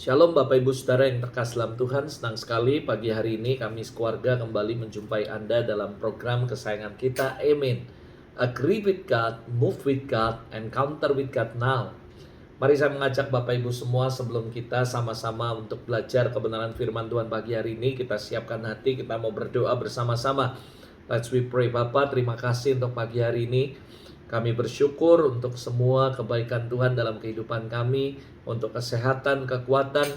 Shalom Bapak Ibu Saudara yang terkasih dalam Tuhan, senang sekali pagi hari ini kami sekeluarga kembali menjumpai Anda dalam program kesayangan kita, Amen. Agree with God, move with God, encounter with God now. Mari saya mengajak Bapak Ibu semua sebelum kita sama-sama untuk belajar kebenaran firman Tuhan pagi hari ini, kita siapkan hati, kita mau berdoa bersama-sama. Let's we pray. Bapak, terima kasih untuk pagi hari ini. Kami bersyukur untuk semua kebaikan Tuhan dalam kehidupan kami, untuk kesehatan, kekuatan,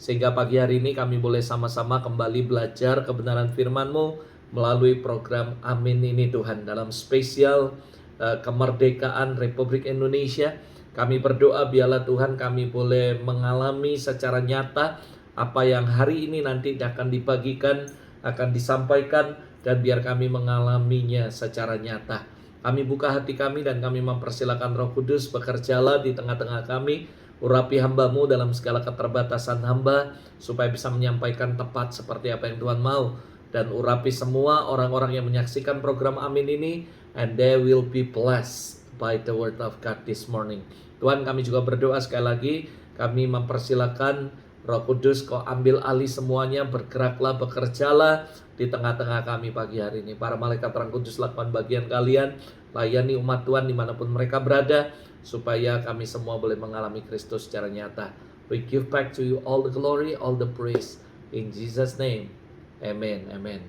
sehingga pagi hari ini kami boleh sama-sama kembali belajar kebenaran firman-Mu melalui program Amin ini Tuhan. Dalam spesial kemerdekaan Republik Indonesia, kami berdoa biarlah Tuhan kami boleh mengalami secara nyata apa yang hari ini nanti akan dibagikan, akan disampaikan, dan biar kami mengalaminya secara nyata. Kami buka hati kami dan kami mempersilakan Roh Kudus bekerjalah di tengah-tengah kami. Urapi hamba-Mu dalam segala keterbatasan hamba, supaya bisa menyampaikan tepat seperti apa yang Tuhan mau. Dan urapi semua orang-orang yang menyaksikan program Amin ini, and they will be blessed by the word of God this morning. Tuhan, kami juga berdoa sekali lagi, kami mempersilakan Roh Kudus, Kau ambil alih semuanya, bergeraklah, bekerjalah di tengah-tengah kami pagi hari ini. Para malaikat Terang Kudus lakukan bagian kalian, layani umat Tuhan dimanapun mereka berada, supaya kami semua boleh mengalami Kristus secara nyata. We give back to you all the glory, all the praise. In Jesus' name, amen, amen.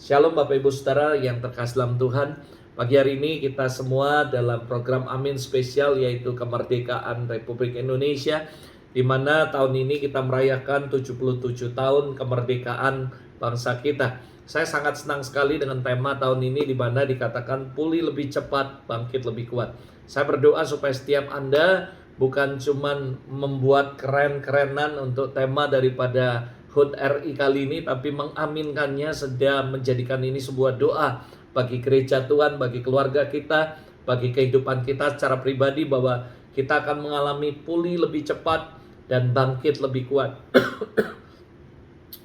Shalom Bapak Ibu Saudara yang terkasih dalam Tuhan. Pagi hari ini kita semua dalam program Amin spesial, yaitu kemerdekaan Republik Indonesia, di mana tahun ini kita merayakan 77 tahun kemerdekaan bangsa kita. Saya sangat senang sekali dengan tema tahun ini, di mana dikatakan pulih lebih cepat, bangkit lebih kuat. Saya berdoa supaya setiap Anda bukan cuman membuat keren-kerenan untuk tema daripada HUT RI kali ini, tapi mengaminkannya, sedang menjadikan ini sebuah doa bagi gereja Tuhan, bagi keluarga kita, bagi kehidupan kita secara pribadi, bahwa kita akan mengalami pulih lebih cepat dan bangkit lebih kuat.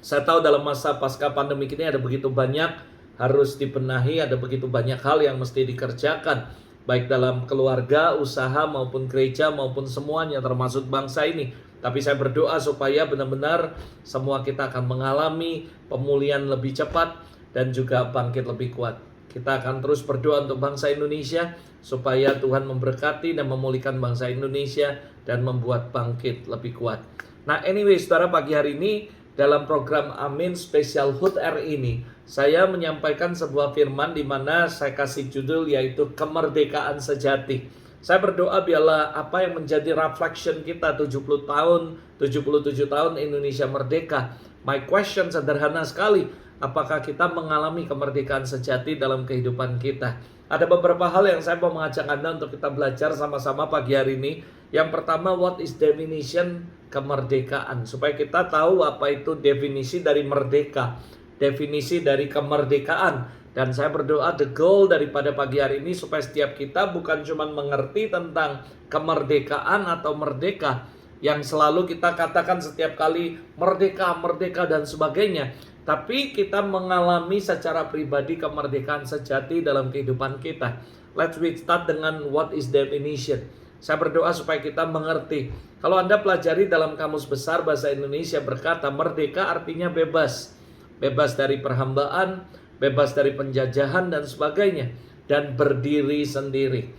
Saya tahu dalam masa pasca pandemi ini ada begitu banyak harus dibenahi, ada begitu banyak hal yang mesti dikerjakan, baik dalam keluarga, usaha, maupun gereja, maupun semuanya, termasuk bangsa ini. Tapi saya berdoa supaya benar-benar semua kita akan mengalami pemulihan lebih cepat dan juga bangkit lebih kuat. Kita akan terus berdoa untuk bangsa Indonesia, supaya Tuhan memberkati dan memulihkan bangsa Indonesia dan membuat bangkit lebih kuat. Nah anyway, saudara, pagi hari ini dalam program Amin spesial HUT RI ini, saya menyampaikan sebuah firman di mana saya kasih judul yaitu kemerdekaan sejati. Saya berdoa biarlah apa yang menjadi reflection kita 77 tahun Indonesia merdeka. My question sederhana sekali, apakah kita mengalami kemerdekaan sejati dalam kehidupan kita? Ada beberapa hal yang saya mau mengajak Anda untuk kita belajar sama-sama pagi hari ini. Yang pertama, what is definition kemerdekaan? Supaya kita tahu apa itu definisi dari merdeka, definisi dari kemerdekaan. Dan saya berdoa the goal daripada pagi hari ini supaya setiap kita bukan cuma mengerti tentang kemerdekaan atau merdeka yang selalu kita katakan setiap kali merdeka, merdeka dan sebagainya, tapi kita mengalami secara pribadi kemerdekaan sejati dalam kehidupan kita. Let's start dengan what is definition. Saya berdoa supaya kita mengerti. Kalau Anda pelajari dalam Kamus Besar Bahasa Indonesia berkata merdeka artinya bebas. Bebas dari perhambaan, bebas dari penjajahan dan sebagainya, dan berdiri sendiri.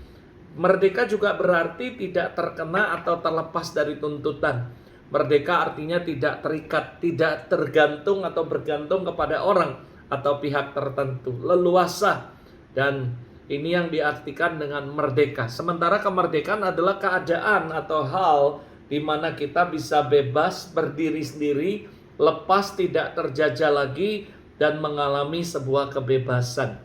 Merdeka juga berarti tidak terkena atau terlepas dari tuntutan. Merdeka artinya tidak terikat, tidak tergantung atau bergantung kepada orang atau pihak tertentu, leluasa. Dan ini yang diartikan dengan merdeka. Sementara kemerdekaan adalah keadaan atau hal di mana kita bisa bebas, berdiri sendiri, lepas, tidak terjajah lagi, dan mengalami sebuah kebebasan.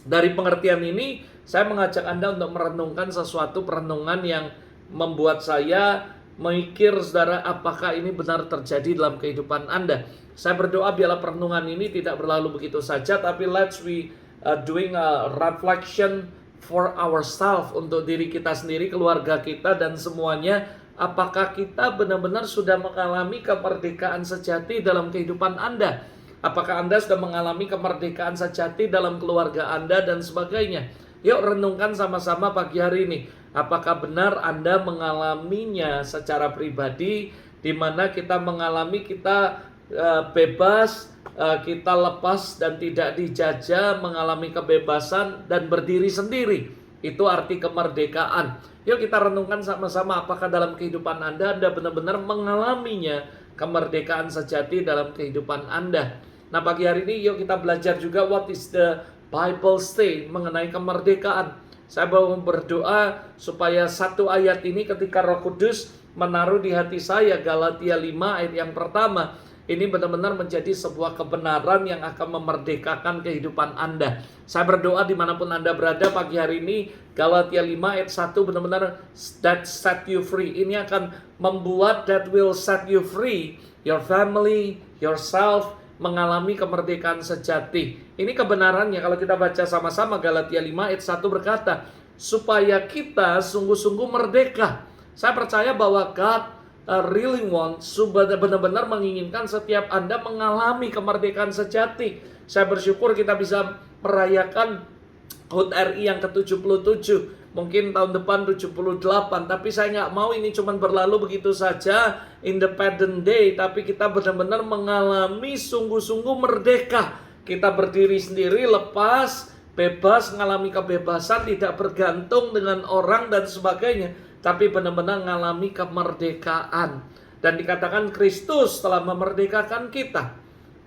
Dari pengertian ini, saya mengajak Anda untuk merenungkan sesuatu perenungan yang membuat saya mikir, saudara, apakah ini benar terjadi dalam kehidupan Anda. Saya berdoa biarlah perenungan ini tidak berlalu begitu saja, tapi let's we doing a reflection for ourselves, untuk diri kita sendiri, keluarga kita, dan semuanya. Apakah kita benar-benar sudah mengalami kemerdekaan sejati dalam kehidupan Anda? Apakah Anda sudah mengalami kemerdekaan sejati dalam keluarga Anda dan sebagainya? Yuk renungkan sama-sama pagi hari ini. Apakah benar Anda mengalaminya secara pribadi di mana kita mengalami kita bebas, kita lepas dan tidak dijajah, mengalami kebebasan dan berdiri sendiri. Itu arti kemerdekaan. Yuk kita renungkan sama-sama, apakah dalam kehidupan Anda benar-benar mengalaminya, kemerdekaan sejati dalam kehidupan Anda. Nah, pagi hari ini yuk kita belajar juga what is the Bible say mengenai kemerdekaan. Saya mau berdoa supaya satu ayat ini ketika Roh Kudus menaruh di hati saya, Galatia 5 ayat yang pertama, ini benar-benar menjadi sebuah kebenaran yang akan memerdekakan kehidupan Anda. Saya berdoa dimanapun Anda berada pagi hari ini, Galatia 5 ayat 1 benar-benar that set you free. Ini akan membuat that will set you free, your family, yourself, mengalami kemerdekaan sejati. Ini kebenarannya kalau kita baca sama-sama Galatia 5 ayat 1 berkata, supaya kita sungguh-sungguh merdeka. Saya percaya bahwa God really wants, benar-benar menginginkan setiap Anda mengalami kemerdekaan sejati. Saya bersyukur kita bisa merayakan HUT RI yang ke-77. Mungkin tahun depan 78. Tapi saya nggak mau ini cuma berlalu begitu saja, Independent Day. Tapi kita benar-benar mengalami sungguh-sungguh merdeka. Kita berdiri sendiri, lepas, bebas, mengalami kebebasan, tidak bergantung dengan orang dan sebagainya. Tapi benar-benar mengalami kemerdekaan. Dan dikatakan Kristus telah memerdekakan kita.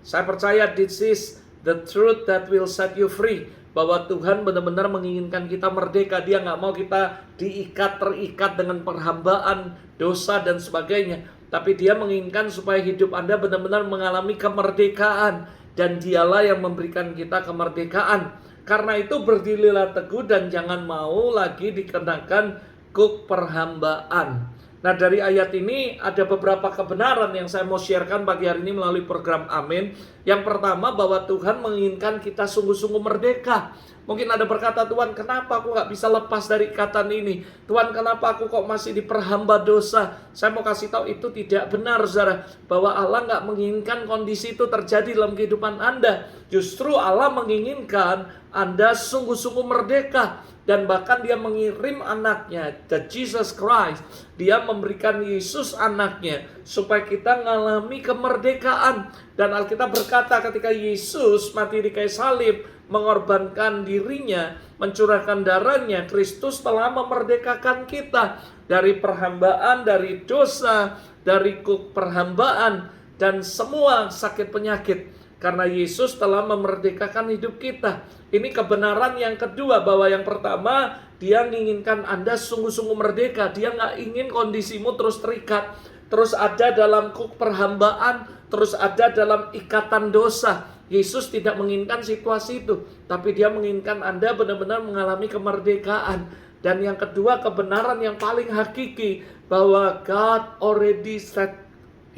Saya percaya this is the truth that will set you free. Bahwa Tuhan benar-benar menginginkan kita merdeka. Dia nggak mau kita terikat dengan perhambaan, dosa dan sebagainya. Tapi Dia menginginkan supaya hidup Anda benar-benar mengalami kemerdekaan. Dan Dialah yang memberikan kita kemerdekaan. Karena itu berdirilah teguh dan jangan mau lagi dikenakan kuk perhambaan. Nah, dari ayat ini ada beberapa kebenaran yang saya mau sharekan pagi hari ini melalui program Amin. Yang pertama, bahwa Tuhan menginginkan kita sungguh-sungguh merdeka. Mungkin ada berkata, Tuhan kenapa aku gak bisa lepas dari ikatan ini? Tuhan kenapa aku kok masih diperhamba dosa? Saya mau kasih tahu itu tidak benar, saudara. Bahwa Allah gak menginginkan kondisi itu terjadi dalam kehidupan Anda. Justru Allah menginginkan Anda sungguh-sungguh merdeka. Dan bahkan Dia mengirim anaknya, the Jesus Christ. Dia memberikan Yesus anaknya supaya kita mengalami kemerdekaan. Dan Alkitab berkata ketika Yesus mati di kayu salib, mengorbankan dirinya, mencurahkan darahnya, Kristus telah memerdekakan kita dari perhambaan, dari dosa, dari kuk perhambaan, dan semua sakit penyakit. Karena Yesus telah memerdekakan hidup kita. Ini kebenaran yang kedua, bahwa yang pertama, Dia menginginkan Anda sungguh-sungguh merdeka. Dia nggak ingin kondisimu terus terikat, terus ada dalam kuk perhambaan, terus ada dalam ikatan dosa. Yesus tidak menginginkan situasi itu, tapi Dia menginginkan Anda benar-benar mengalami kemerdekaan. Dan yang kedua, kebenaran yang paling hakiki, bahwa God already set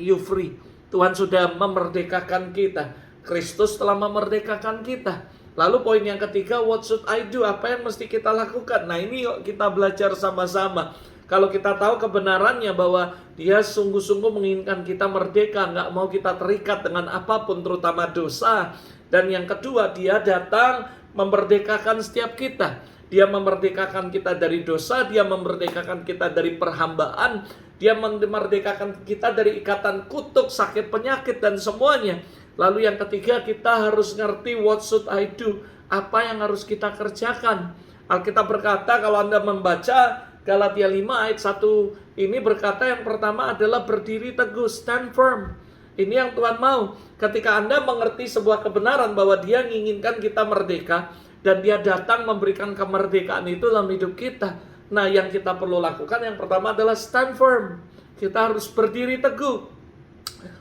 you free. Tuhan sudah memerdekakan kita. Kristus telah memerdekakan kita. Lalu poin yang ketiga, what should I do? Apa yang mesti kita lakukan? Nah, ini yuk kita belajar sama-sama. Kalau kita tahu kebenarannya bahwa Dia sungguh-sungguh menginginkan kita merdeka, nggak mau kita terikat dengan apapun, terutama dosa. Dan yang kedua, Dia datang memerdekakan setiap kita. Dia memerdekakan kita dari dosa, Dia memerdekakan kita dari perhambaan, Dia memerdekakan kita dari ikatan kutuk, sakit, penyakit, dan semuanya. Lalu yang ketiga, kita harus ngerti what should I do? Apa yang harus kita kerjakan? Alkitab berkata, kalau Anda membaca Galatia 5 ayat 1 ini berkata, yang pertama adalah berdiri teguh, stand firm. Ini yang Tuhan mau. Ketika Anda mengerti sebuah kebenaran bahwa Dia menginginkan kita merdeka, dan Dia datang memberikan kemerdekaan itu dalam hidup kita. Nah, yang kita perlu lakukan yang pertama adalah stand firm. Kita harus berdiri teguh.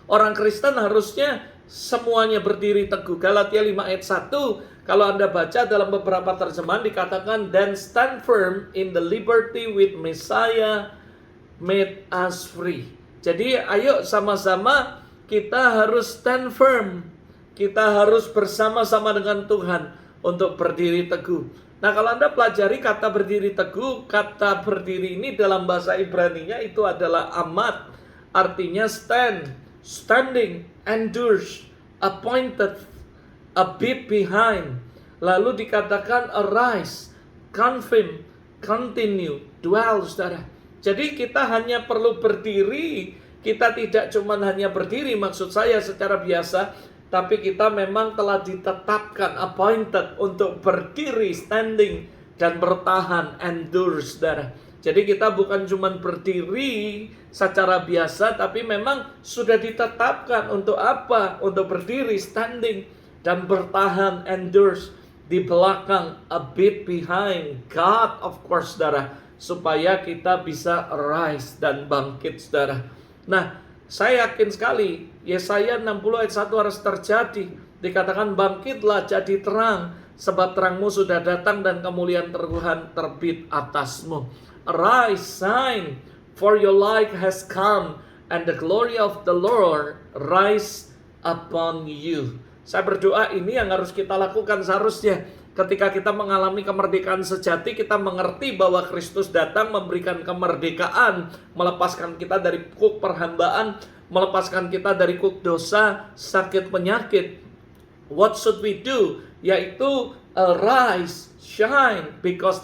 Orang Kristen harusnya semuanya berdiri teguh. Galatia 5 ayat 1, kalau Anda baca dalam beberapa terjemahan dikatakan, then stand firm in the liberty with Messiah made us free. Jadi ayo sama-sama kita harus stand firm. Kita harus bersama-sama dengan Tuhan untuk berdiri teguh. Nah, kalau Anda pelajari kata berdiri teguh, kata berdiri ini dalam bahasa Ibraninya itu adalah amat. Artinya stand, standing, endures, appointed, a bit behind. Lalu dikatakan arise, continue, dwell, saudara. Jadi kita hanya perlu berdiri Kita tidak cuma hanya berdiri, maksud saya secara biasa, tapi kita memang telah ditetapkan, appointed untuk berdiri, standing, dan bertahan, endure, saudara. Jadi kita bukan cuma berdiri secara biasa, tapi memang sudah ditetapkan untuk apa? Untuk berdiri, standing, dan bertahan, endure, di belakang, a bit behind God, of course, saudara, supaya kita bisa rise dan bangkit, saudara. Nah, saya yakin sekali Yesaya 60 ayat 1 harus terjadi. Dikatakan bangkitlah jadi terang, sebab terangmu sudah datang dan kemuliaan Tuhan terbit atasmu. Arise, shine, for your light has come, and the glory of the Lord rise upon you. Saya berdoa ini yang harus kita lakukan seharusnya. Ketika kita mengalami kemerdekaan sejati, kita mengerti bahwa Kristus datang memberikan kemerdekaan, melepaskan kita dari kuk perhambaan, melepaskan kita dari kuk dosa, sakit, penyakit. What should we do? Yaitu arise, shine, because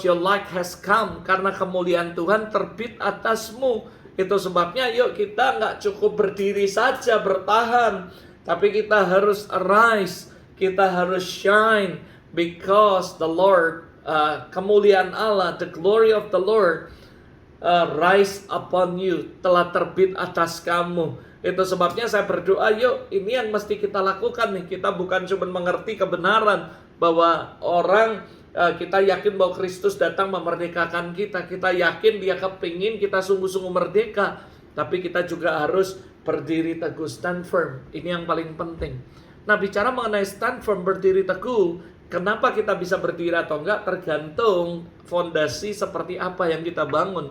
your light has come, karena kemuliaan Tuhan terbit atasmu. Itu sebabnya yuk kita nggak cukup berdiri saja bertahan, tapi kita harus arise. Kita harus shine because the Lord, kemuliaan Allah, the glory of the Lord rise upon you, telah terbit atas kamu. Itu sebabnya saya berdoa, yuk ini yang mesti kita lakukan nih. Kita bukan cuma mengerti kebenaran bahwa kita yakin bahwa Kristus datang memerdekakan kita. Kita yakin Dia kepingin kita sungguh-sungguh merdeka. Tapi kita juga harus berdiri teguh, stand firm. Ini yang paling penting. Nah, bicara mengenai stand firm, berdiri teguh, kenapa kita bisa berdiri atau enggak tergantung fondasi seperti apa yang kita bangun.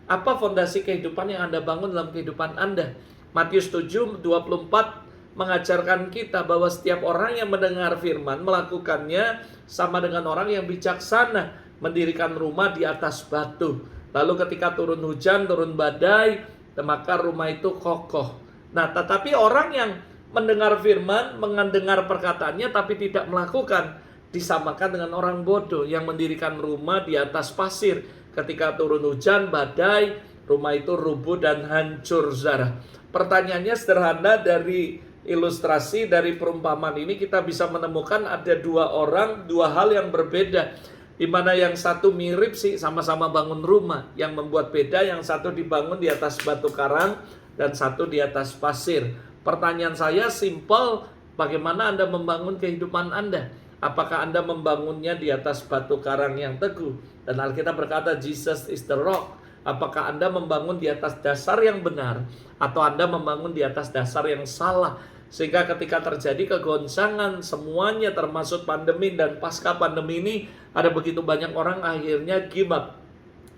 Apa fondasi kehidupan yang Anda bangun dalam kehidupan Anda? Matius 7:24 mengajarkan kita bahwa setiap orang yang mendengar firman melakukannya sama dengan orang yang bijaksana, mendirikan rumah di atas batu. Lalu ketika turun hujan, turun badai, maka rumah itu kokoh. Nah, tetapi orang yang mendengar firman, mendengar perkataannya tapi tidak melakukan, disamakan dengan orang bodoh yang mendirikan rumah di atas pasir. Ketika turun hujan, badai, rumah itu rubuh dan hancur, saudara. Pertanyaannya sederhana, dari ilustrasi, dari perumpamaan ini kita bisa menemukan ada dua hal yang berbeda. Di mana yang satu mirip sih, sama-sama bangun rumah. Yang membuat beda, yang satu dibangun di atas batu karang dan satu di atas pasir. Pertanyaan saya simpel, bagaimana Anda membangun kehidupan Anda? Apakah Anda membangunnya di atas batu karang yang teguh? Dan Alkitab berkata, Jesus is the rock. Apakah Anda membangun di atas dasar yang benar? Atau Anda membangun di atas dasar yang salah? Sehingga ketika terjadi kegoncangan, semuanya termasuk pandemi dan pasca pandemi ini, ada begitu banyak orang akhirnya give up.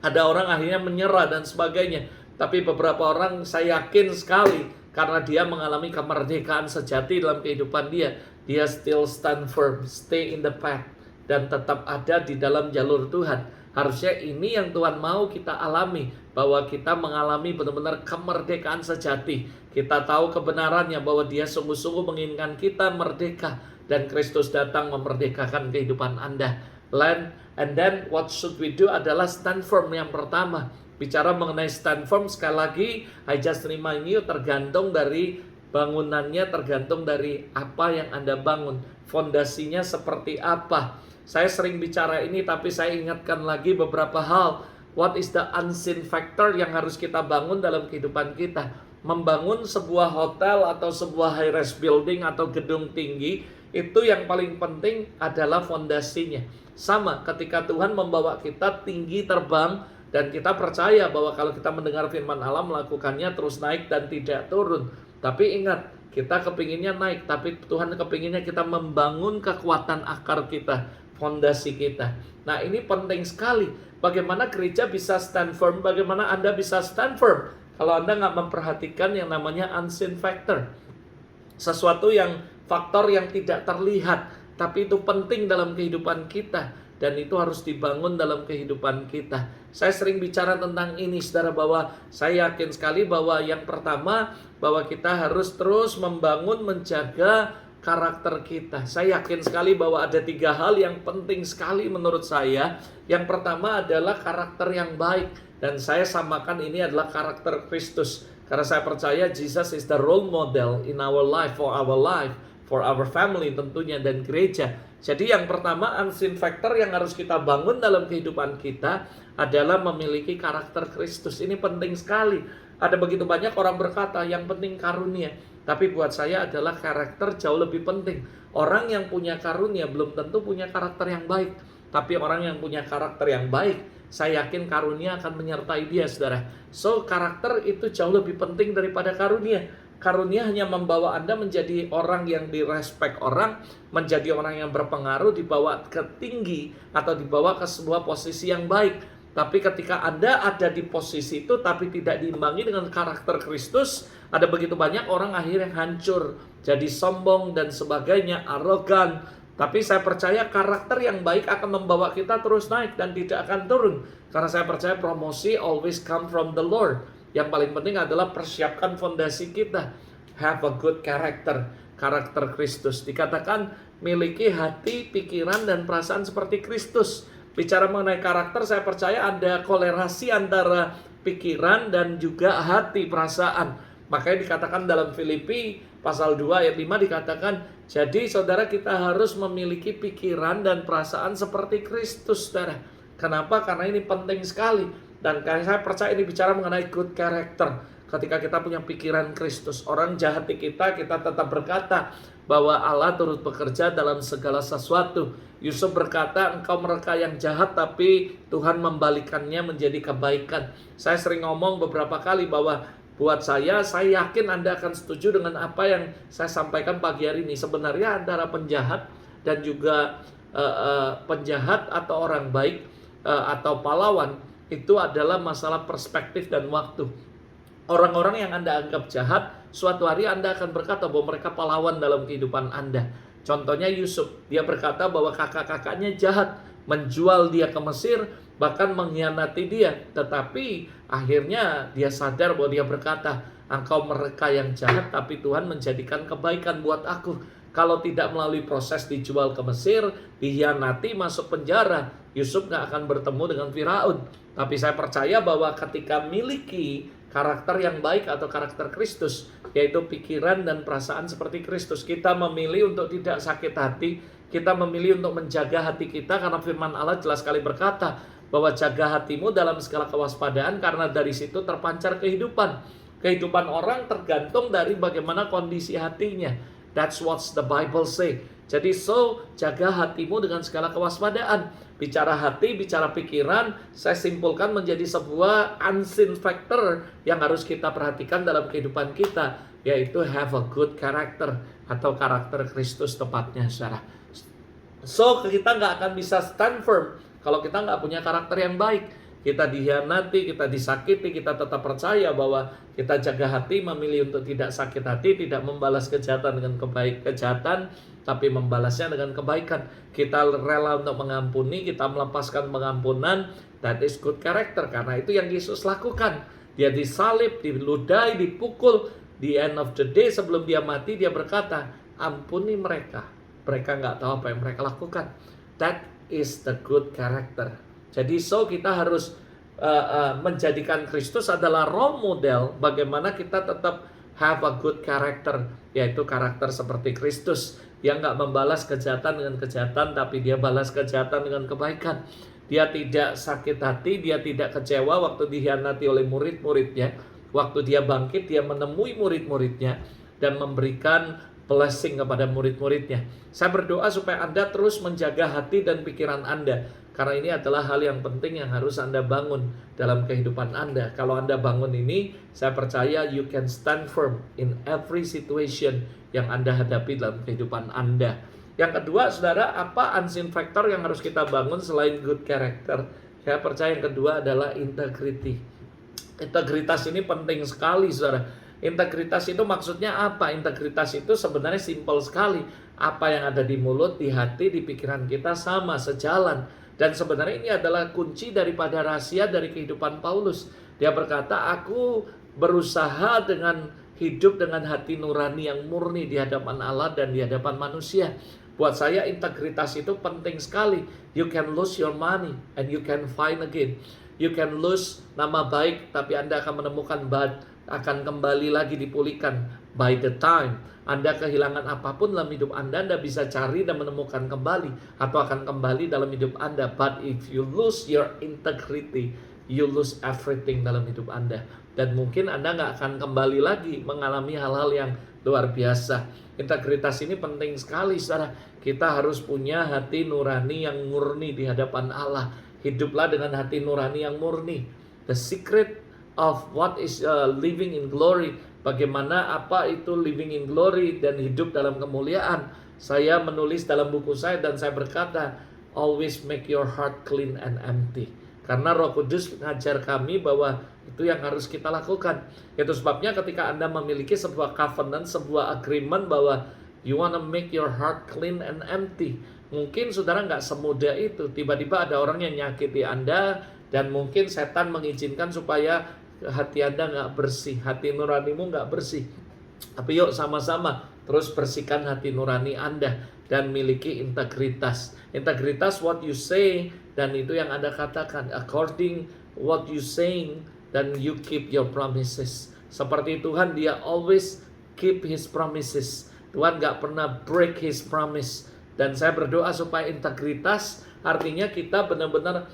Ada orang akhirnya menyerah dan sebagainya. Tapi beberapa orang saya yakin sekali, karena dia mengalami kemerdekaan sejati dalam kehidupan dia, dia still stand firm, stay in the path, dan tetap ada di dalam jalur Tuhan. Harusnya ini yang Tuhan mau kita alami, bahwa kita mengalami benar-benar kemerdekaan sejati. Kita tahu kebenarannya bahwa Dia sungguh-sungguh menginginkan kita merdeka, dan Kristus datang memerdekakan kehidupan Anda. And then what should we do adalah stand firm yang pertama. Bicara mengenai stand firm, sekali lagi, I just remind you, tergantung dari bangunannya, tergantung dari apa yang Anda bangun. Fondasinya seperti apa. Saya sering bicara ini, tapi saya ingatkan lagi beberapa hal. What is the unseen factor yang harus kita bangun dalam kehidupan kita? Membangun sebuah hotel atau sebuah high-rise building atau gedung tinggi, itu yang paling penting adalah fondasinya. Sama ketika Tuhan membawa kita tinggi terbang, dan kita percaya bahwa kalau kita mendengar firman Allah, melakukannya terus naik dan tidak turun. Tapi ingat, kita kepinginnya naik, tapi Tuhan kepinginnya kita membangun kekuatan akar kita, fondasi kita. Nah, ini penting sekali. Bagaimana gereja bisa stand firm, bagaimana Anda bisa stand firm kalau Anda nggak memperhatikan yang namanya unseen factor. Sesuatu faktor yang tidak terlihat, tapi itu penting dalam kehidupan kita. Dan itu harus dibangun dalam kehidupan kita. Saya sering bicara tentang ini, saudara, bahwa saya yakin sekali bahwa yang pertama, bahwa kita harus terus membangun, menjaga karakter kita. Saya yakin sekali bahwa ada 3 hal yang penting sekali menurut saya. Yang pertama adalah karakter yang baik. Dan saya samakan ini adalah karakter Kristus. Karena saya percaya Jesus is the role model in our life, for our family tentunya, dan gereja. Jadi yang pertama, unseen factor yang harus kita bangun dalam kehidupan kita adalah memiliki karakter Kristus. Ini penting sekali. Ada begitu banyak orang berkata yang penting karunia. Tapi buat saya adalah karakter jauh lebih penting. Orang yang punya karunia belum tentu punya karakter yang baik. Tapi orang yang punya karakter yang baik, saya yakin karunia akan menyertai dia, saudara. So, karakter itu jauh lebih penting daripada karunia. Karunia hanya membawa Anda menjadi orang yang direspek orang, menjadi orang yang berpengaruh, dibawa ke tinggi, atau dibawa ke sebuah posisi yang baik. Tapi ketika Anda ada di posisi itu, tapi tidak diimbangi dengan karakter Kristus, ada begitu banyak orang akhirnya hancur, jadi sombong dan sebagainya, arogan. Tapi saya percaya karakter yang baik akan membawa kita terus naik dan tidak akan turun. Karena saya percaya promosi always come from the Lord. Yang paling penting adalah persiapkan fondasi kita. Have a good character. Karakter Kristus. Dikatakan miliki hati, pikiran, dan perasaan seperti Kristus. Bicara mengenai karakter, saya percaya ada kolerasi antara pikiran dan juga hati, perasaan. Makanya dikatakan dalam Filipi pasal 2 ayat 5 dikatakan, jadi saudara kita harus memiliki pikiran dan perasaan seperti Kristus, saudara. Kenapa? Karena ini penting sekali. Dan saya percaya ini bicara mengenai good character. Ketika kita punya pikiran Kristus, orang jahati kita tetap berkata bahwa Allah turut bekerja dalam segala sesuatu. Yusuf berkata, engkau mereka yang jahat tapi Tuhan membalikannya menjadi kebaikan. Saya sering ngomong beberapa kali bahwa buat saya yakin Anda akan setuju dengan apa yang saya sampaikan pagi hari ini. Sebenarnya antara penjahat dan juga penjahat atau orang baik atau pahlawan itu adalah masalah perspektif dan waktu. Orang-orang yang Anda anggap jahat, suatu hari Anda akan berkata bahwa mereka pahlawan dalam kehidupan Anda. Contohnya Yusuf, dia berkata bahwa kakak-kakaknya jahat, menjual dia ke Mesir, bahkan mengkhianati dia. Tetapi akhirnya dia sadar bahwa dia berkata, engkau mereka yang jahat, tapi Tuhan menjadikan kebaikan buat aku. Kalau tidak melalui proses dijual ke Mesir, dikhianati, masuk penjara, Yusuf gak akan bertemu dengan Firaun. Tapi saya percaya bahwa ketika miliki karakter yang baik atau karakter Kristus, yaitu pikiran dan perasaan seperti Kristus, kita memilih untuk tidak sakit hati, kita memilih untuk menjaga hati kita, karena firman Allah jelas sekali berkata bahwa jaga hatimu dalam segala kewaspadaan, karena dari situ terpancar kehidupan. Kehidupan orang tergantung dari bagaimana kondisi hatinya. That's what the Bible say. Jadi jaga hatimu dengan segala kewaspadaan. Bicara hati, bicara pikiran, saya simpulkan menjadi sebuah unseen factor yang harus kita perhatikan dalam kehidupan kita, yaitu have a good character atau karakter Kristus tepatnya, saudara. Kita nggak akan bisa stand firm kalau kita nggak punya karakter yang baik. Kita dikhianati, kita disakiti, kita tetap percaya bahwa kita jaga hati, memilih untuk tidak sakit hati, tidak membalas kejahatan dengan kejahatan, tapi membalasnya dengan kebaikan. Kita rela untuk mengampuni, kita melepaskan pengampunan. That is good character. Karena itu yang Yesus lakukan. Dia disalib, diludahi, dipukul. Di end of the day, sebelum dia mati, dia berkata, ampuni mereka. Mereka nggak tahu apa yang mereka lakukan. That is the good character. Jadi kita harus menjadikan Kristus adalah role model bagaimana kita tetap have a good character, yaitu karakter seperti Kristus yang nggak membalas kejahatan dengan kejahatan, tapi dia balas kejahatan dengan kebaikan. Dia tidak sakit hati, dia tidak kecewa waktu dikhianati oleh murid-muridnya. Waktu dia bangkit, dia menemui murid-muridnya dan memberikan blessing kepada murid-muridnya. Saya berdoa supaya Anda terus menjaga hati dan pikiran Anda. Karena ini adalah hal yang penting yang harus Anda bangun dalam kehidupan Anda. Kalau Anda bangun ini, saya percaya you can stand firm in every situation yang Anda hadapi dalam kehidupan Anda. Yang kedua, saudara, apa unseen factor yang harus kita bangun selain good character? Saya percaya yang kedua adalah integrity. Integritas ini penting sekali, saudara. Integritas itu maksudnya apa? Integritas itu sebenarnya simpel sekali. Apa yang ada di mulut, di hati, di pikiran kita sama, sejalan. Dan sebenarnya ini adalah kunci daripada rahasia dari kehidupan Paulus. Dia berkata, aku berusaha dengan hidup dengan hati nurani yang murni di hadapan Allah dan di hadapan manusia. Buat saya integritas itu penting sekali. You can lose your money and you can find again. You can lose nama baik, tapi Anda akan menemukan akan kembali lagi dipulihkan. By the time Anda kehilangan apapun dalam hidup Anda bisa cari dan menemukan kembali, atau akan kembali dalam hidup Anda. But if you lose your integrity, you lose everything dalam hidup Anda. Dan mungkin Anda nggak akan kembali lagi mengalami hal-hal yang luar biasa. Integritas ini penting sekali, saudara. Kita harus punya hati nurani yang murni di hadapan Allah. Hiduplah dengan hati nurani yang murni. The secret of what is living in glory. Bagaimana apa itu living in glory dan hidup dalam kemuliaan. Saya menulis dalam buku saya dan saya berkata, always make your heart clean and empty. Karena Roh Kudus mengajar kami bahwa itu yang harus kita lakukan. Itu sebabnya ketika Anda memiliki sebuah covenant, sebuah agreement bahwa you wanna make your heart clean and empty. Mungkin saudara nggak semudah itu. Tiba-tiba ada orang yang nyakiti Anda, dan mungkin setan mengizinkan supaya hati Anda nggak bersih, hati nuranimu nggak bersih. Tapi yuk sama-sama terus bersihkan hati nurani Anda dan miliki integritas. Integritas what you say, dan itu yang Anda katakan. According what you saying, dan you keep your promises. Seperti Tuhan, Dia always keep His promises. Tuhan nggak pernah break His promise. Dan saya berdoa supaya integritas artinya kita benar-benar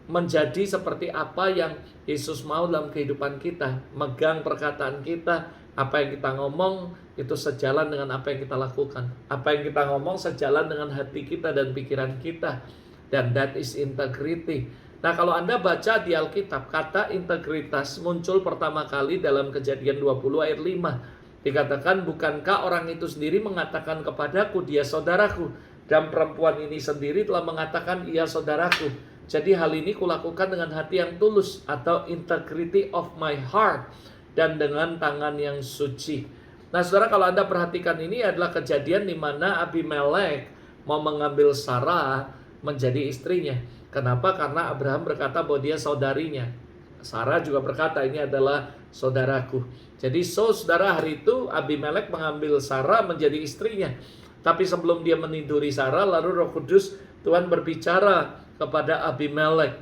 menjadi seperti apa yang Yesus mau dalam kehidupan kita. Megang perkataan kita, apa yang kita ngomong itu sejalan dengan apa yang kita lakukan. Apa yang kita ngomong sejalan dengan hati kita dan pikiran kita. Dan that is integrity. Nah, kalau Anda baca di Alkitab, kata integritas muncul pertama kali dalam Kejadian 20 ayat 5. Dikatakan, bukankah orang itu sendiri mengatakan kepadaku, dia saudaraku, dan perempuan ini sendiri telah mengatakan, ia saudaraku. Jadi hal ini kulakukan dengan hati yang tulus, atau integrity of my heart, dan dengan tangan yang suci. Nah, saudara, kalau Anda perhatikan, ini adalah kejadian di mana Abimelek mau mengambil Sarah menjadi istrinya. Kenapa? Karena Abraham berkata bahwa dia saudarinya. Sarah juga berkata, ini adalah saudaraku. Jadi saudara, hari itu Abimelek mengambil Sarah menjadi istrinya. Tapi sebelum dia meniduri Sarah, lalu Roh Kudus Tuhan berbicara kepada Abimelek.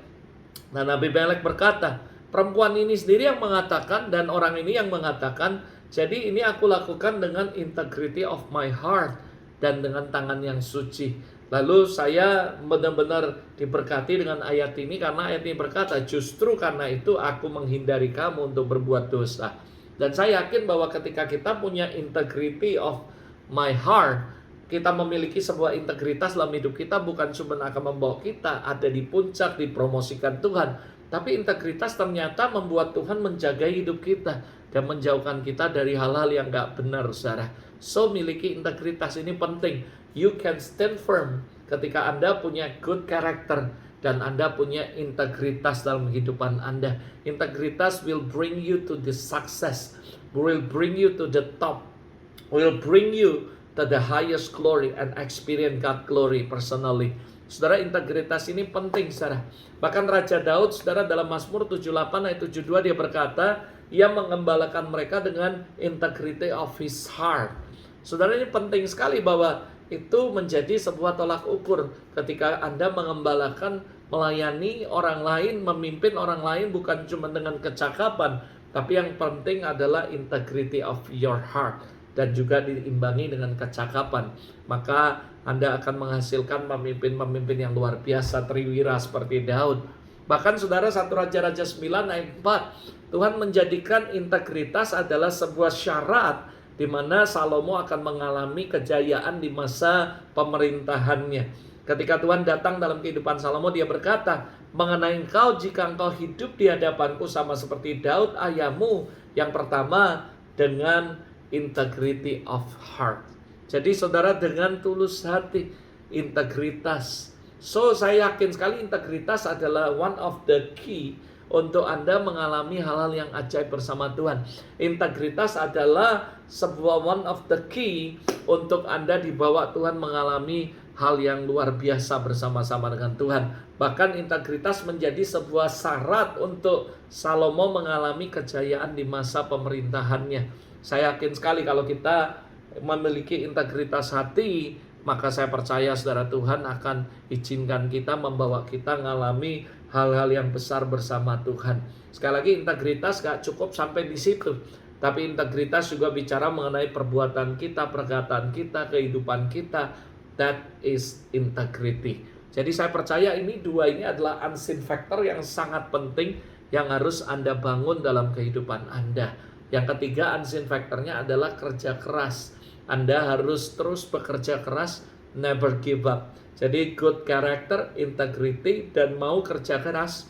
Dan Abimelek berkata, perempuan ini sendiri yang mengatakan, dan orang ini yang mengatakan, jadi ini aku lakukan dengan integrity of my heart, dan dengan tangan yang suci. Lalu saya benar-benar diberkati dengan ayat ini, karena ayat ini berkata, justru karena itu aku menghindari kamu untuk berbuat dosa. Dan saya yakin bahwa ketika kita punya integrity of my heart, kita memiliki sebuah integritas dalam hidup kita, bukan cuma akan membawa kita ada di puncak, dipromosikan Tuhan, tapi integritas ternyata membuat Tuhan menjaga hidup kita dan menjauhkan kita dari hal-hal yang gak benar, saudara. So, miliki integritas ini penting. You can stand firm ketika Anda punya good character dan Anda punya integritas dalam kehidupan Anda. Integritas will bring you to the success, will bring you to the top, will bring you to the highest glory and experience God glory personally. Saudara, integritas ini penting, saudara. Bahkan Raja Daud, saudara, dalam Mazmur 78 ayat 72 dia berkata, ia mengembalakan mereka dengan integrity of his heart. Saudara, ini penting sekali bahwa itu menjadi sebuah tolak ukur ketika Anda mengembalakan, melayani orang lain, memimpin orang lain bukan cuma dengan kecakapan, tapi yang penting adalah integrity of your heart. Dan juga diimbangi dengan kecakapan, maka Anda akan menghasilkan pemimpin-pemimpin yang luar biasa, triwira seperti Daud. Bahkan saudara, 1 Raja-Raja 9 ayat 4, Tuhan menjadikan integritas adalah sebuah syarat di mana Salomo akan mengalami kejayaan di masa pemerintahannya. Ketika Tuhan datang dalam kehidupan Salomo, dia berkata, mengenai engkau, jika engkau hidup di hadapanku sama seperti Daud ayahmu, yang pertama dengan integrity of heart. Jadi saudara, dengan tulus hati, integritas. So, saya yakin sekali integritas adalah one of the key untuk Anda mengalami hal-hal yang ajaib bersama Tuhan. Integritas adalah sebuah one of the key untuk Anda dibawa Tuhan mengalami hal yang luar biasa bersama-sama dengan Tuhan. Bahkan integritas menjadi sebuah syarat untuk Salomo mengalami kejayaan di masa pemerintahannya. Saya yakin sekali kalau kita memiliki integritas hati, maka saya percaya saudara, Tuhan akan izinkan kita, membawa kita mengalami hal-hal yang besar bersama Tuhan. Sekali lagi, integritas gak cukup sampai di situ. Tapi integritas juga bicara mengenai perbuatan kita, perkataan kita, kehidupan kita. That is integrity. Jadi saya percaya dua ini adalah unseen factor yang sangat penting yang harus Anda bangun dalam kehidupan Anda. Yang ketiga, unseen factornya adalah kerja keras. Anda harus terus bekerja keras, never give up. Jadi good character, integrity, dan mau kerja keras.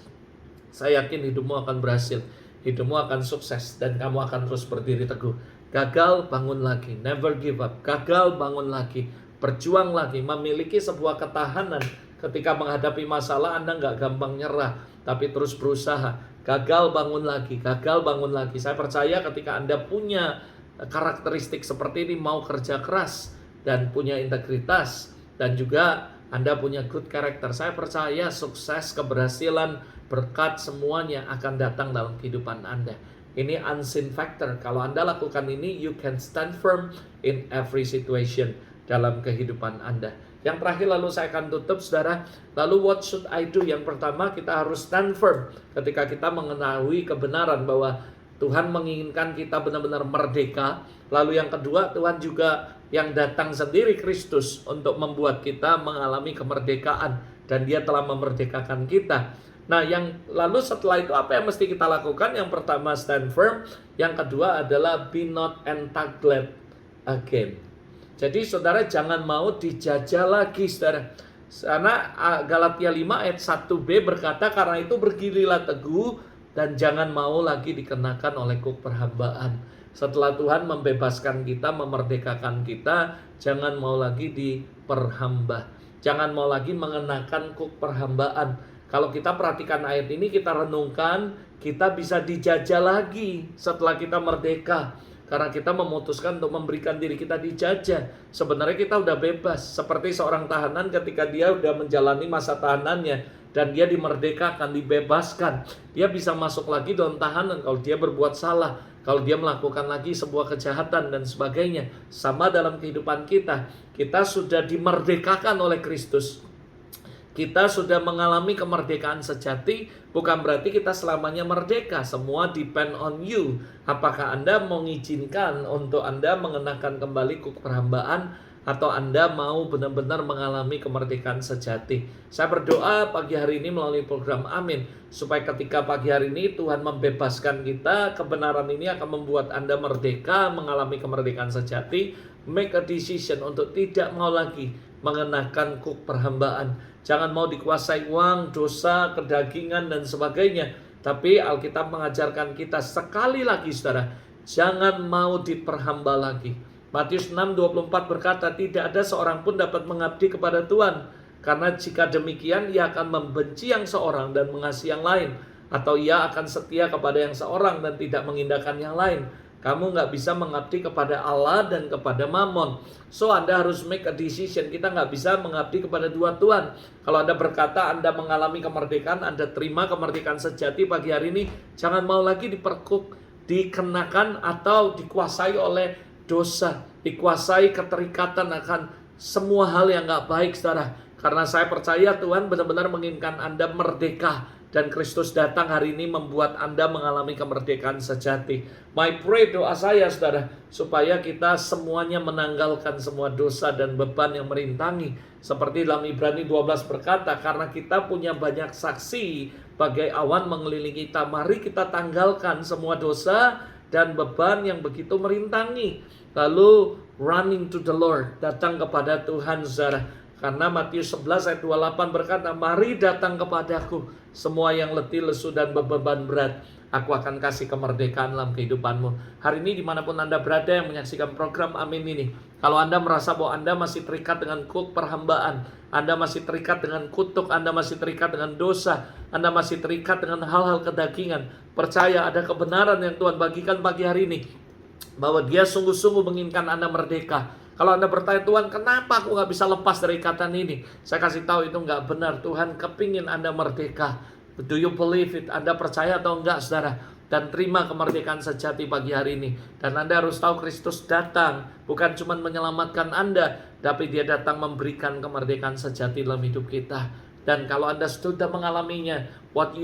Saya yakin hidupmu akan berhasil, hidupmu akan sukses, dan kamu akan terus berdiri teguh. Gagal, bangun lagi, never give up. Gagal, bangun lagi, berjuang lagi, memiliki sebuah ketahanan. Ketika menghadapi masalah, Anda nggak gampang nyerah, tapi terus berusaha. Gagal, bangun lagi, gagal, bangun lagi. Saya percaya ketika Anda punya karakteristik seperti ini, mau kerja keras, dan punya integritas, dan juga Anda punya good character, saya percaya sukses, keberhasilan, berkat semuanya akan datang dalam kehidupan Anda. Ini unseen factor. Kalau Anda lakukan ini, you can stand firm in every situation dalam kehidupan Anda. Yang terakhir, lalu saya akan tutup, saudara. Lalu what should I do? Yang pertama, kita harus stand firm ketika kita mengetahui kebenaran bahwa Tuhan menginginkan kita benar-benar merdeka. Lalu yang kedua, Tuhan juga yang datang sendiri, Kristus, untuk membuat kita mengalami kemerdekaan. Dan Dia telah memerdekakan kita. Nah, lalu setelah itu apa yang mesti kita lakukan? Yang pertama, stand firm. Yang kedua adalah be not entangled again. Jadi saudara jangan mau dijajah lagi, saudara. Karena Galatia 5 ayat 1b berkata, karena itu berdirilah teguh dan jangan mau lagi dikenakan oleh kuk perhambaan. Setelah Tuhan membebaskan kita, memerdekakan kita, jangan mau lagi diperhamba. Jangan mau lagi mengenakan kuk perhambaan. Kalau kita perhatikan ayat ini, kita renungkan, kita bisa dijajah lagi setelah kita merdeka. Karena kita memutuskan untuk memberikan diri kita dijajah. Sebenarnya kita udah bebas. Seperti seorang tahanan ketika dia udah menjalani masa tahanannya. Dan dia dimerdekakan, dibebaskan. Dia bisa masuk lagi dalam tahanan kalau dia berbuat salah. Kalau dia melakukan lagi sebuah kejahatan dan sebagainya. Sama dalam kehidupan kita. Kita sudah dimerdekakan oleh Kristus. Kita sudah mengalami kemerdekaan sejati, bukan berarti kita selamanya merdeka. Semua depend on you. Apakah Anda mengizinkan untuk Anda mengenakan kembali kuk perhambaan, atau Anda mau benar-benar mengalami kemerdekaan sejati? Saya berdoa pagi hari ini melalui program Amin, supaya ketika pagi hari ini Tuhan membebaskan kita, kebenaran ini akan membuat Anda merdeka, mengalami kemerdekaan sejati. Make a decision untuk tidak mau lagi mengenakan kuk perhambaan. Jangan mau dikuasai uang, dosa, kedagingan, dan sebagainya. Tapi Alkitab mengajarkan kita sekali lagi, saudara, jangan mau diperhamba lagi. Matius 6:24 berkata, tidak ada seorang pun dapat mengabdi kepada Tuhan. Karena jika demikian, ia akan membenci yang seorang dan mengasihi yang lain. Atau ia akan setia kepada yang seorang dan tidak mengindahkan yang lain. Kamu nggak bisa mengabdi kepada Allah dan kepada Mammon. So Anda harus make a decision. Kita nggak bisa mengabdi kepada dua Tuhan. Kalau Anda berkata Anda mengalami kemerdekaan, Anda terima kemerdekaan sejati pagi hari ini, jangan mau lagi diperkuk, dikenakan atau dikuasai oleh dosa, dikuasai keterikatan akan semua hal yang nggak baik, saudara. Karena saya percaya Tuhan benar-benar menginginkan Anda merdeka. Dan Kristus datang hari ini membuat Anda mengalami kemerdekaan sejati. My pray, doa saya, saudara, supaya kita semuanya menanggalkan semua dosa dan beban yang merintangi. Seperti dalam Ibrani 12 berkata, karena kita punya banyak saksi bagai awan mengelilingi kita, mari kita tanggalkan semua dosa dan beban yang begitu merintangi. Lalu running to the Lord, datang kepada Tuhan, saudara. Karena Matius 11 ayat 28 berkata, mari datang kepadaku semua yang letih, lesu, dan beban berat. Aku akan kasih kemerdekaan dalam kehidupanmu. Hari ini dimanapun Anda berada yang menyaksikan program Amin ini, kalau Anda merasa bahwa Anda masih terikat dengan kuk perhambaan, Anda masih terikat dengan kutuk, Anda masih terikat dengan dosa, Anda masih terikat dengan hal-hal kedagingan, percaya ada kebenaran yang Tuhan bagikan pagi hari ini, bahwa Dia sungguh-sungguh menginginkan Anda merdeka. Kalau Anda bertanya, Tuhan, kenapa aku gak bisa lepas dari ikatan ini? Saya kasih tahu itu gak benar. Tuhan kepingin Anda merdeka. Do you believe it? Anda percaya atau enggak, saudara? Dan terima kemerdekaan sejati pagi hari ini. Dan Anda harus tahu Kristus datang bukan cuma menyelamatkan Anda, tapi Dia datang memberikan kemerdekaan sejati dalam hidup kita. Dan kalau Anda sudah mengalaminya, what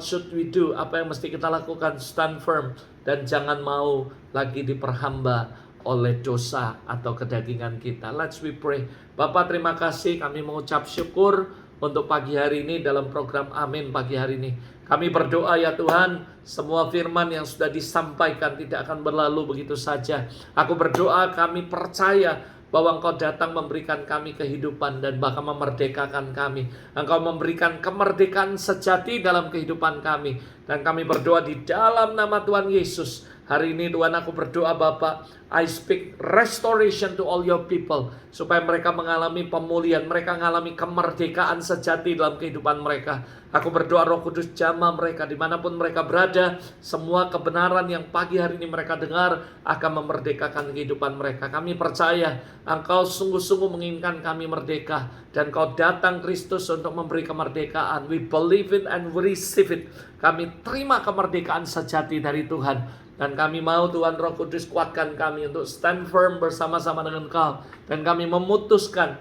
should we do? Apa yang mesti kita lakukan? Stand firm dan jangan mau lagi diperhamba oleh dosa atau kedagingan kita. Let's we pray. Bapak, terima kasih, kami mengucap syukur untuk pagi hari ini dalam program Amin pagi hari ini. Kami berdoa ya Tuhan, semua firman yang sudah disampaikan tidak akan berlalu begitu saja. Aku berdoa, kami percaya bahwa Engkau datang memberikan kami kehidupan dan bahkan memerdekakan kami. Engkau memberikan kemerdekaan sejati dalam kehidupan kami. Dan kami berdoa di dalam nama Tuhan Yesus. Hari ini Tuhan, aku berdoa Bapak, I speak restoration to all your people. Supaya mereka mengalami pemulihan, mereka mengalami kemerdekaan sejati dalam kehidupan mereka. Aku berdoa Roh Kudus jamah mereka dimanapun mereka berada. Semua kebenaran yang pagi hari ini mereka dengar akan memerdekakan kehidupan mereka. Kami percaya Engkau sungguh-sungguh menginginkan kami merdeka. Dan Kau datang Kristus untuk memberi kemerdekaan. We believe it and we receive it. Kami terima kemerdekaan sejati dari Tuhan. Dan kami mau Tuhan Roh Kudus kuatkan kami untuk stand firm bersama-sama dengan Kau. Dan kami memutuskan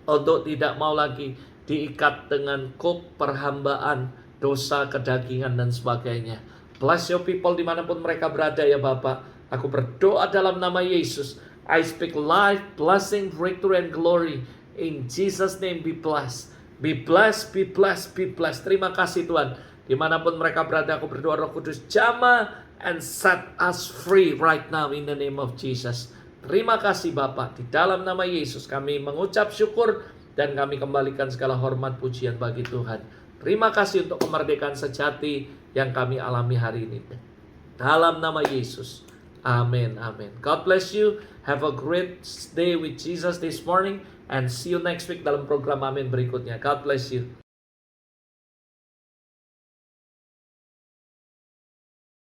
untuk tidak mau lagi diikat dengan kop perhambaan, dosa, kedagingan dan sebagainya. Bless your people dimanapun mereka berada ya Bapak. Aku berdoa dalam nama Yesus. I speak life, blessing, breakthrough and glory. In Jesus name be blessed. Be blessed, be blessed, be blessed. Terima kasih Tuhan. Dimanapun mereka berada, aku berdoa Roh Kudus jamah and set us free right now in the name of Jesus. Terima kasih Bapak. Di dalam nama Yesus kami mengucap syukur dan kami kembalikan segala hormat pujian bagi Tuhan. Terima kasih untuk kemerdekaan sejati yang kami alami hari ini. Dalam nama Yesus. Amin. Amin. God bless you. Have a great day with Jesus this morning and see you next week dalam program Amin berikutnya. God bless you.